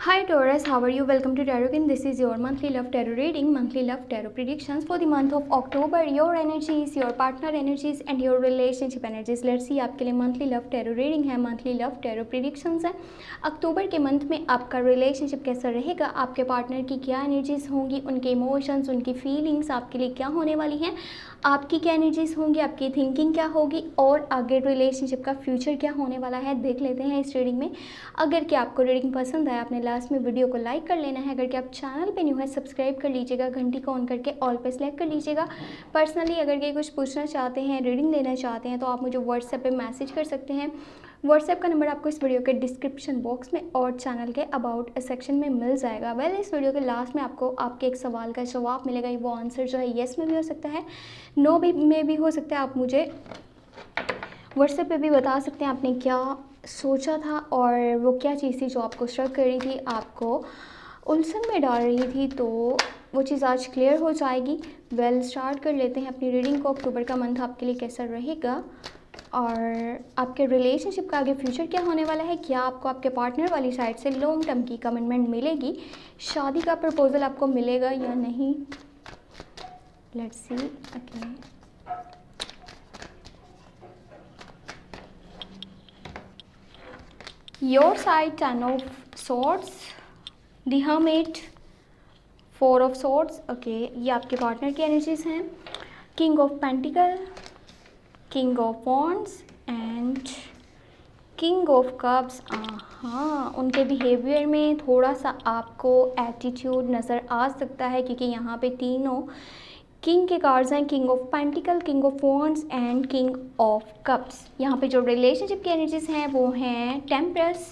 Hi Taurus, how are you? Welcome to Tarot Kin. This is your monthly love tarot reading, monthly love tarot predictions for the month of October. Your energies, your partner energies and your relationship energies. Let's see आपके लिए monthly love tarot reading है, monthly love tarot predictions है। अक्टूबर के month में आपका relationship कैसा रहेगा, आपके पार्टनर की क्या एनर्जीज होंगी, उनके इमोशंस, उनकी फीलिंग्स आपके लिए क्या होने वाली हैं, आपकी क्या एनर्जीज होंगी, आपकी थिंकिंग क्या होगी और आगे रिलेशनशिप का फ्यूचर क्या होने वाला है, देख लेते हैं इस रीडिंग में। अगर कि आपको रीडिंग पसंद आए आपने लास्ट में वीडियो को लाइक कर लेना है। अगर कि आप चैनल पे न्यू है सब्सक्राइब कर लीजिएगा, घंटी को ऑन करके ऑल पे सेलेक्ट कर लीजिएगा। पर्सनली अगर कि कुछ पूछना चाहते हैं, रीडिंग लेना चाहते हैं तो आप मुझे व्हाट्सएप पे मैसेज कर सकते हैं। व्हाट्सएप का नंबर आपको इस वीडियो के डिस्क्रिप्शन बॉक्स में और चैनल के अबाउट सेक्शन में मिल जाएगा। इस वीडियो के लास्ट में आपको आपके एक सवाल का जवाब मिलेगा। वो आंसर जो है येस में भी हो सकता है, नो भी में भी हो सकता है। आप मुझे व्हाट्सएप पे भी बता सकते हैं आपने क्या सोचा था और वो क्या चीज़ थी जो आपको स्ट्रक कर रही थी, आपको उलझन में डाल रही थी, तो वो चीज़ आज क्लियर हो जाएगी। स्टार्ट कर लेते हैं अपनी रीडिंग को। अक्टूबर का मंथ आपके लिए कैसा रहेगा और आपके रिलेशनशिप का आगे फ्यूचर क्या होने वाला है, क्या आपको आपके पार्टनर वाली साइड से लॉन्ग टर्म की कमिटमेंट मिलेगी, शादी का प्रपोजल आपको मिलेगा या नहीं। Let's see again. Your side 10 of swords, the hermit, 4 of swords। Okay, ये आपके पार्टनर की एनर्जीज हैं। King of pentacle, king of wands and king of cups. हाँ, उनके बिहेवियर में थोड़ा सा आपको एटीट्यूड नज़र आ सकता है क्योंकि यहाँ पे तीनों किंग के कार्ड्स हैं, king of pentacle, king of wands and king of cups. यहाँ पे जो रिलेशनशिप की एनर्जीज हैं वो हैं टेम्परस,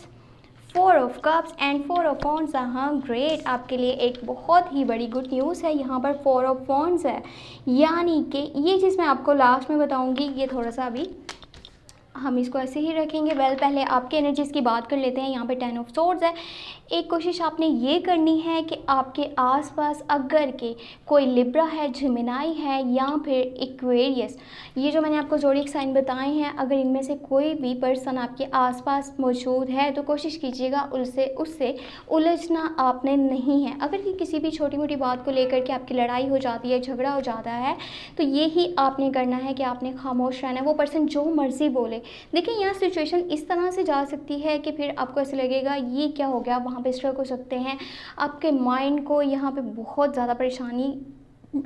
4 of cups and 4 of wands. हाँ ग्रेट, आपके लिए एक बहुत ही बड़ी गुड न्यूज़ है। यहाँ पर 4 ऑफ वॉन्ड्स है, यानी कि ये चीज़ मैं आपको लास्ट में बताऊँगी। ये थोड़ा सा अभी हम इसको ऐसे ही रखेंगे। पहले आपके एनर्जीज़ की बात कर लेते हैं। यहाँ पे 10 ऑफ सोर्ड्स है। एक कोशिश आपने ये करनी है कि आपके आसपास अगर के कोई लिब्रा है, जिमिनाई है या फिर एक्वेरियस, ये जो मैंने आपको ज़ोडिएक साइन बताए हैं, अगर इनमें से कोई भी पर्सन आपके आसपास मौजूद है तो कोशिश कीजिएगा उससे उलझना आपने नहीं है। अगर कि किसी भी छोटी मोटी बात को लेकर के आपकी लड़ाई हो जाती है, झगड़ा हो जाता है, तो यही आपने करना है कि आपने खामोश रहना है। वो पर्सन जो मर्ज़ी बोले, देखिए यहाँ सिचुएशन इस तरह से जा सकती है कि फिर आपको ऐसे लगेगा ये क्या हो गया, वहाँ पे स्ट्रक हो सकते हैं। आपके माइंड को यहाँ पे बहुत ज़्यादा परेशानी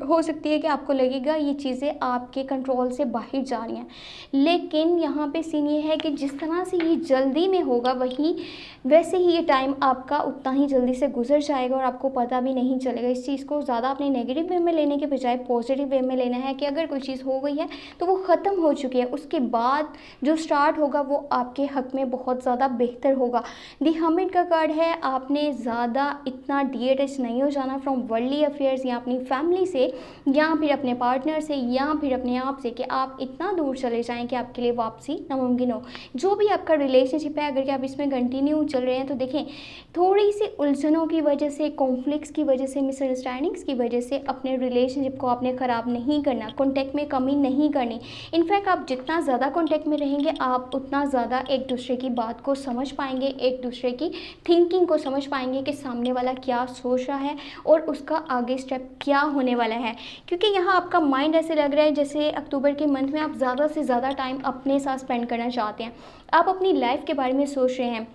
हो सकती है कि आपको लगेगा ये चीज़ें आपके कंट्रोल से बाहर जा रही हैं। लेकिन यहाँ पे सीन ये है कि जिस तरह से ये जल्दी में होगा वैसे ही ये टाइम आपका उतना ही जल्दी से गुजर जाएगा और आपको पता भी नहीं चलेगा। इस चीज़ को ज़्यादा अपने नेगेटिव वे में लेने के बजाय पॉजिटिव वे में लेना है कि अगर कोई चीज़ हो गई है तो वो ख़त्म हो चुकी है, उसके बाद जो स्टार्ट होगा वो आपके हक में बहुत ज़्यादा बेहतर होगा। दी हर्मिट का कार्ड है, आपने ज़्यादा इतना डिटैच नहीं हो जाना फ्रॉम वर्ल्डली अफेयर्स या अपनी फैमिली से या फिर अपने पार्टनर से या फिर अपने आप से कि आप इतना दूर चले जाएं कि आपके लिए वापसी नामुमकिन हो। जो भी आपका रिलेशनशिप है, अगर कि आप इसमें कंटिन्यू चल रहे हैं तो देखें थोड़ी सी उलझनों की वजह से, कॉन्फ्लिक्ट्स की वजह से, मिसअंडरस्टैंडिंग्स की वजह से अपने रिलेशनशिप को आपने ख़राब नहीं करना, कॉन्टैक्ट में कमी नहीं करनी। इनफैक्ट आप जितना ज़्यादा कॉन्टैक्ट में रहेंगे आप उतना ज़्यादा एक दूसरे की बात को समझ पाएंगे, एक दूसरे की थिंकिंग को समझ पाएंगे कि सामने वाला क्या सोच रहा है और उसका आगे स्टेप क्या होने वाला है। क्योंकि यहाँ आपका माइंड ऐसे लग रहा है जैसे अक्टूबर के मंथ में आप ज़्यादा से ज़्यादा टाइम अपने साथ स्पेंड करना चाहते हैं, आप अपनी लाइफ के बारे में सोच रहे हैं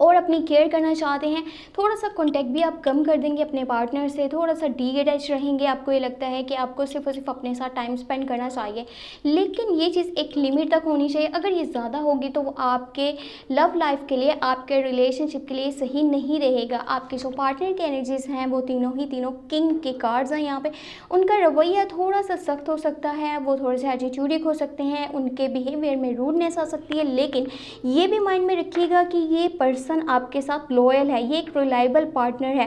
और अपनी केयर करना चाहते हैं। थोड़ा सा कॉन्टैक्ट भी आप कम कर देंगे अपने पार्टनर से, थोड़ा सा डीअटैच रहेंगे। आपको ये लगता है कि आपको सिर्फ और सिर्फ अपने साथ टाइम स्पेंड करना चाहिए, लेकिन ये चीज़ एक लिमिट तक होनी चाहिए। अगर ये ज़्यादा होगी तो वो आपके लव लाइफ के लिए, आपके रिलेशनशिप के लिए सही नहीं रहेगा। आपके जो पार्टनर की एनर्जीज़ हैं वो तीनों किंग के कार्ड्स हैं। यहाँ पर उनका रवैया थोड़ा सा सख्त हो सकता है, वो थोड़े से एटीट्यूडिक हो सकते हैं, उनके बिहेवियर में रूडनेस आ सकती है। लेकिन ये भी माइंड में रखिएगा कि ये पर्सन आपके साथ लॉयल है, ये एक रिलायबल पार्टनर है।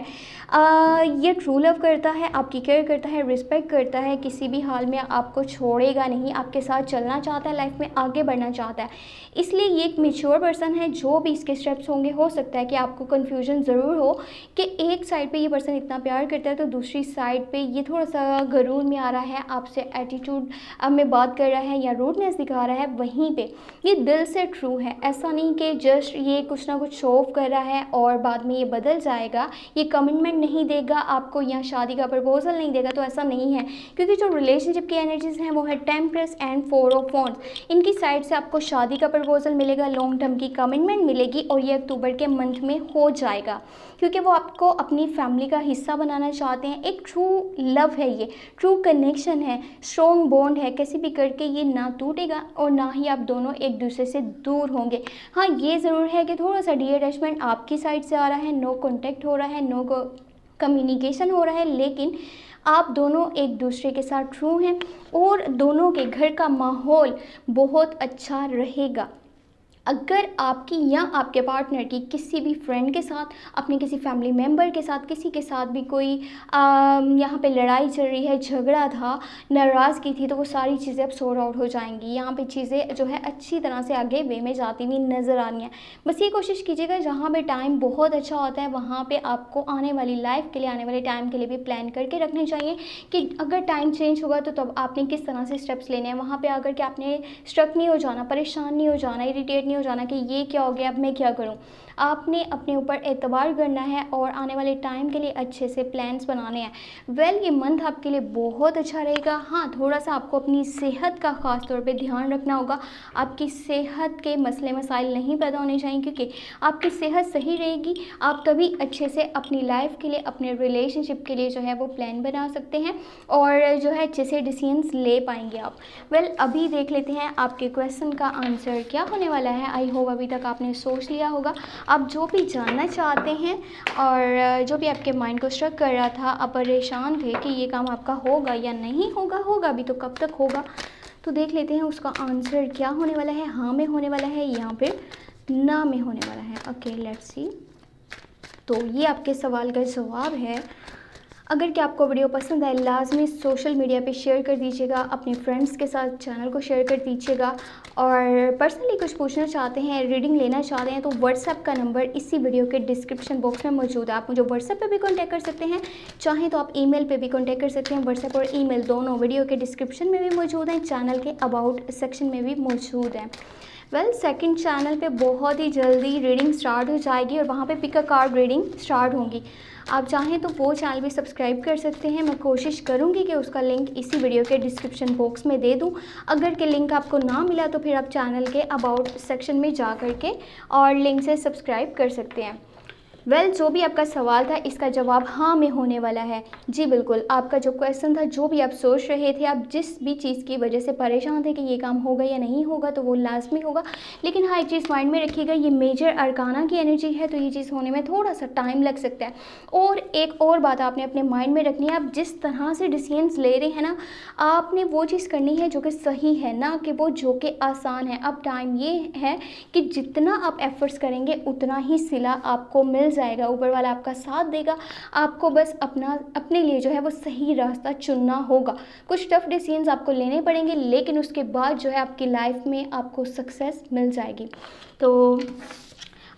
ये ट्रू लव करता है, आपकी केयर करता है, रिस्पेक्ट करता है, किसी भी हाल में आपको छोड़ेगा नहीं, आपके साथ चलना चाहता है, लाइफ में आगे बढ़ना चाहता है। इसलिए ये एक मैच्योर पर्सन है। जो भी इसके स्टेप्स होंगे, हो सकता है कि आपको कन्फ्यूजन ज़रूर हो कि एक साइड पे ये पर्सन इतना प्यार करता है तो दूसरी साइड पे ये थोड़ा सा गरूर में आ रहा है, आपसे एटीट्यूड में बात कर रहा है या रूडनेस दिखा रहा है। वहीं पे ये दिल से ट्रू है, ऐसा नहीं कि जस्ट ये कुछ ना कुछ शो ऑफ कर रहा है और बाद में ये बदल जाएगा, ये कमिटमेंट नहीं देगा आपको या शादी का प्रपोजल नहीं देगा, तो ऐसा नहीं है। क्योंकि जो रिलेशनशिप की एनर्जीज हैं वो है टेम्परेस एंड 4 ऑफ वॉन्ड्स। इनकी साइड से आपको शादी का प्रपोजल मिलेगा, लॉन्ग टर्म की कमिटमेंट मिलेगी और ये अक्टूबर के मंथ में हो जाएगा, क्योंकि वो आपको अपनी फैमिली का हिस्सा बनाना चाहते हैं। एक ट्रू लव है, ये ट्रू कनेक्शन है, स्ट्रॉन्ग बॉन्ड है, कैसे भी करके ये ना टूटेगा और ना ही आप दोनों एक दूसरे से दूर होंगे। हाँ, ये ज़रूर है कि थोड़ा सा डी-अटैचमेंट आपकी साइड से आ रहा है, नो कॉन्टेक्ट हो रहा है, नो कम्युनिकेशन हो रहा है, लेकिन आप दोनों एक दूसरे के साथ ट्रू हैं और दोनों के घर का माहौल बहुत अच्छा रहेगा। अगर आपकी या आपके पार्टनर की किसी भी फ्रेंड के साथ, अपने किसी फैमिली मेम्बर के साथ, किसी के साथ भी कोई यहाँ पे लड़ाई चल रही है, झगड़ा था, नाराज़गी थी, तो वो सारी चीज़ें अब सॉर्ट आउट हो जाएंगी। यहाँ पे चीज़ें जो है अच्छी तरह से आगे वे में जाती हुई नज़र आ रही हैं। बस ये कोशिश कीजिएगा जहाँ पे टाइम बहुत अच्छा होता है वहाँ पे आपको आने वाली लाइफ के लिए, आने वाले टाइम के लिए भी प्लान करके रखने चाहिए कि अगर टाइम चेंज होगा तो तब आपने किस तरह से स्टेप्स लेने हैं। वहाँ पर आकर के आपने स्ट्रक नहीं हो जाना, परेशान नहीं हो जाना, इरिटेट नहीं हो जाना कि ये क्या हो गया, अब मैं क्या करूं। आपने अपने ऊपर एतबार करना है और आने वाले टाइम के लिए अच्छे से प्लान्स बनाने हैं। ये मंथ आपके लिए बहुत अच्छा रहेगा। हाँ, थोड़ा सा आपको अपनी सेहत का ख़ास तौर पे ध्यान रखना होगा। आपकी सेहत के मसले मसाइल नहीं पैदा होने चाहिए, क्योंकि आपकी सेहत सही रहेगी आप तभी अच्छे से अपनी लाइफ के लिए, अपने रिलेशनशिप के लिए जो है वो प्लान बना सकते हैं और जो है अच्छे से डिसीजंस ले पाएंगे आप। अभी देख लेते हैं आपके क्वेश्चन का आंसर क्या होने वाला है। आई होप अभी तक आपने सोच लिया होगा। आप जो भी जानना चाहते हैं और जो भी आपके माइंड को स्ट्रक कर रहा था, आप परेशान थे कि ये काम आपका होगा या नहीं होगा, होगा भी तो कब तक होगा, तो देख लेते हैं उसका आंसर क्या होने वाला है। हाँ में होने वाला है या फिर ना में होने वाला है। Okay, let's see. तो ये आपके सवाल का जवाब है। अगर क्या आपको वीडियो पसंद आए लाजमी सोशल मीडिया पे शेयर कर दीजिएगा, अपने फ्रेंड्स के साथ चैनल को शेयर कर दीजिएगा और पर्सनली कुछ पूछना चाहते हैं, रीडिंग लेना चाहते हैं तो व्हाट्सएप का नंबर इसी वीडियो के डिस्क्रिप्शन बॉक्स में मौजूद है। आप मुझे व्हाट्सएप पे भी कांटेक्ट कर सकते हैं, चाहें तो आप ईमेल पे भी कांटेक्ट कर सकते हैं। व्हाट्सएप और ईमेल दोनों वीडियो के डिस्क्रिप्शन में भी मौजूद हैं, चैनल के अबाउट सेक्शन में भी मौजूद हैं। सेकंड चैनल पे बहुत ही जल्दी रीडिंग स्टार्ट हो जाएगी और वहाँ पे pick a card reading start होंगी। आप चाहें तो वो चैनल भी सब्सक्राइब कर सकते हैं। मैं कोशिश करूँगी कि उसका लिंक इसी वीडियो के डिस्क्रिप्शन बॉक्स में दे दूँ। अगर के लिंक आपको ना मिला तो फिर आप चैनल के अबाउट सेक्शन में जा कर के और लिंक से सब्सक्राइब कर सकते हैं। जो भी आपका सवाल था इसका जवाब हाँ में होने वाला है। जी बिल्कुल, आपका जो क्वेश्चन था, जो भी आप सोच रहे थे, आप जिस भी चीज़ की वजह से परेशान थे कि ये काम होगा या नहीं होगा, तो वो लाजमी होगा। लेकिन हाँ, एक चीज़ माइंड में रखिएगा, ये मेजर अरकाना की एनर्जी है तो ये चीज़ होने में थोड़ा सा टाइम लग सकता है। और एक और बात आपने अपने माइंड में रखनी है, आप जिस तरह से डिसीजंस ले रहे हैं ना, आपने वो चीज़ करनी है जो कि सही है, ना कि वो जो कि आसान है। अब टाइम ये है कि जितना आप एफर्ट्स करेंगे उतना ही सिला आपको मिल जाएगा, ऊपर वाला आपका साथ देगा। आपको बस अपने लिए जो है वो सही रास्ता चुनना होगा। कुछ टफ डिसीजंस आपको लेने पड़ेंगे, लेकिन उसके बाद जो है आपकी लाइफ में आपको सक्सेस मिल जाएगी। तो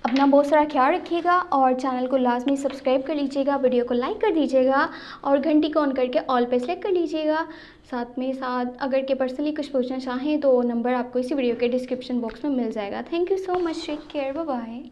अपना बहुत सारा ख्याल रखिएगा और चैनल को लाजमी सब्सक्राइब कर लीजिएगा, वीडियो को लाइक कर दीजिएगा और घंटी को ऑन करके ऑल पे सेलेक्ट कर लीजिएगा। साथ में साथ अगर के पर्सनली कुछ पूछना चाहें तो नंबर आपको इसी वीडियो के डिस्क्रिप्शन बॉक्स में मिल जाएगा। Thank you so much, take care, bye bye.